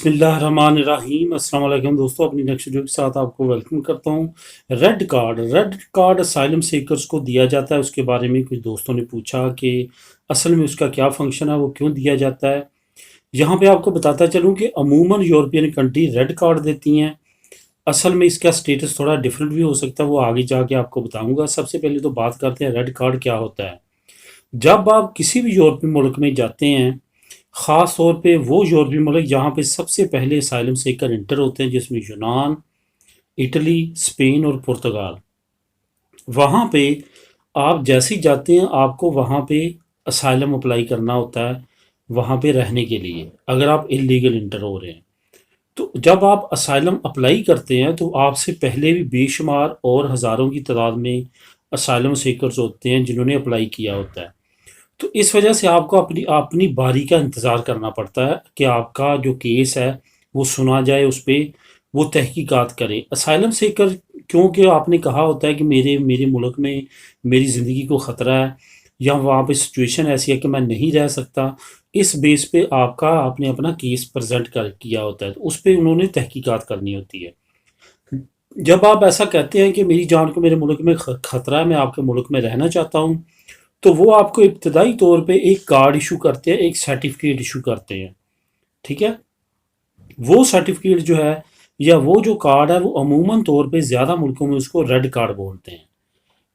बिस्मिल्लाहिर्रहमानिर्रहीम अस्सलाम वालेकुम दोस्तों, अपनी नेक्स्ट वीडियो के साथ आपको वेलकम करता हूँ। रेड कार्ड असाइलम सीकर्स को दिया जाता है। उसके बारे में कुछ दोस्तों ने पूछा कि असल में उसका क्या फंक्शन है, वो क्यों दिया जाता है। यहाँ पे आपको बताता चलूँ कि अमूमन यूरोपियन कंट्री रेड कार्ड देती हैं। असल में इसका स्टेटस थोड़ा डिफरेंट भी हो सकता है, वो आगे जाके आपको बताऊंगा। सबसे पहले तो बात करते हैं रेड कार्ड क्या होता है। जब आप किसी भी यूरोपीय मुल्क में जाते हैं, ख़ास तौर पे वो यूरोपीय मुल्क जहाँ पे सबसे पहले असाइलम सीकर इंटर होते हैं, जिसमें यूनान, इटली, स्पेन और पुर्तगाल। वहाँ पे आप जैसे ही जाते हैं, आपको वहाँ पे असाइलम अप्लाई करना होता है, वहाँ पे रहने के लिए, अगर आप इलीगल इंटर हो रहे हैं। तो जब आप असाइलम अप्लाई करते हैं तो आपसे पहले भी बेशुमार और हज़ारों की तादाद में असाइलम सीकर्स होते हैं जिन्होंने अप्लाई किया होता है। तो इस वजह से आपको अपनी अपनी बारी का इंतज़ार करना पड़ता है कि आपका जो केस है वो सुना जाए, उस पे वो तहकीकात करें। असाइलम सीकर, क्योंकि आपने कहा होता है कि मेरे मेरे मुल्क में मेरी ज़िंदगी को ख़तरा है, या वहाँ पे सिचुएशन ऐसी है कि मैं नहीं रह सकता, इस बेस पे आपका आपने अपना केस प्रेजेंट कर किया होता है, तो उस पे उन्होंने तहकीकात करनी होती है। जब आप ऐसा कहते हैं कि मेरी जान को मेरे मुल्क में ख़तरा है, मैं आपके मुल्क में रहना चाहता हूँ, तो वो आपको इब्तदाई तौर पे एक कार्ड इशू करते हैं, एक सर्टिफिकेट इशू करते हैं। ठीक है। वो सर्टिफिकेट जो है, या वो जो कार्ड है, वो अमूमन तौर पे ज़्यादा मुल्कों में उसको रेड कार्ड बोलते हैं।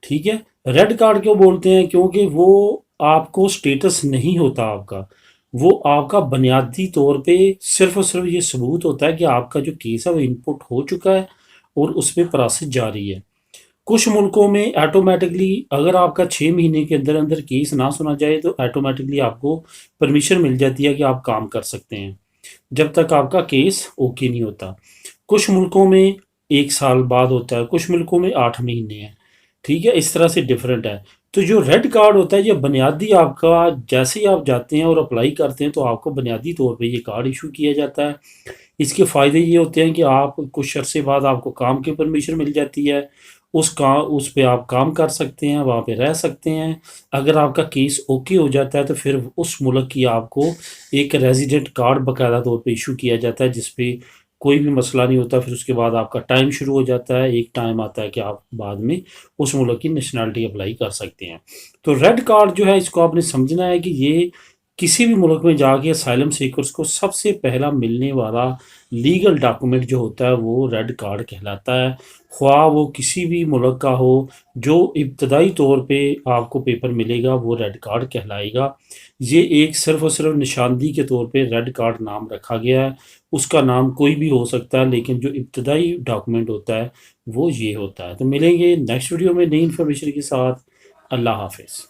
ठीक है। रेड कार्ड क्यों बोलते हैं? क्योंकि वो आपको स्टेटस नहीं होता आपका, वो आपका बुनियादी तौर पे सिर्फ और सिर्फ ये सबूत होता है कि आपका जो केस है वो इनपुट हो चुका है और उस पर प्रोसेस जारी है। कुछ मुल्कों में ऑटोमेटिकली, अगर आपका 6 महीने के अंदर अंदर केस ना सुना जाए, तो ऑटोमेटिकली आपको परमिशन मिल जाती है कि आप काम कर सकते हैं, जब तक आपका केस ओके नहीं होता। कुछ मुल्कों में 1 साल बाद होता है, कुछ मुल्कों में 8 महीने है। ठीक है, इस तरह से डिफरेंट है। तो जो रेड कार्ड होता है, ये बुनियादी आपका, जैसे ही आप जाते हैं और अप्लाई करते हैं तो आपको बुनियादी तौर पे ये कार्ड इशू किया जाता है। इसके फ़ायदे ये होते हैं कि आप कुछ अरसे बाद आपको काम की परमिशन मिल जाती है, उस पे आप काम कर सकते हैं, वहाँ पे रह सकते हैं। अगर आपका केस ओके हो जाता है तो फिर उस मुल्क की आपको एक रेजिडेंट कार्ड बाकायदा तौर पे इशू किया जाता है, जिस पे कोई भी मसला नहीं होता। फिर उसके बाद आपका टाइम शुरू हो जाता है, एक टाइम आता है कि आप बाद में उस मुल्क की नेशनलिटी अप्लाई कर सकते हैं। तो रेड कार्ड जो है, इसको आपने समझना है कि ये किसी भी मुल्क में जाके असाइलम सीकर्स को सबसे पहला मिलने वाला लीगल डॉक्यूमेंट जो होता है वो रेड कार्ड कहलाता है। ख्वाह वो किसी भी मुल्क का हो, जो इब्तदाई तौर पे आपको पेपर मिलेगा वो रेड कार्ड कहलाएगा। ये एक सिर्फ और सिर्फ निशानदी के तौर पे रेड कार्ड नाम रखा गया है। उसका नाम कोई भी हो सकता है, लेकिन जो इब्तदाई डॉक्यूमेंट होता है वो ये होता है। तो मिलेंगे नेक्स्ट वीडियो में नई इन्फॉर्मेशन के साथ। अल्लाह हाफिज़।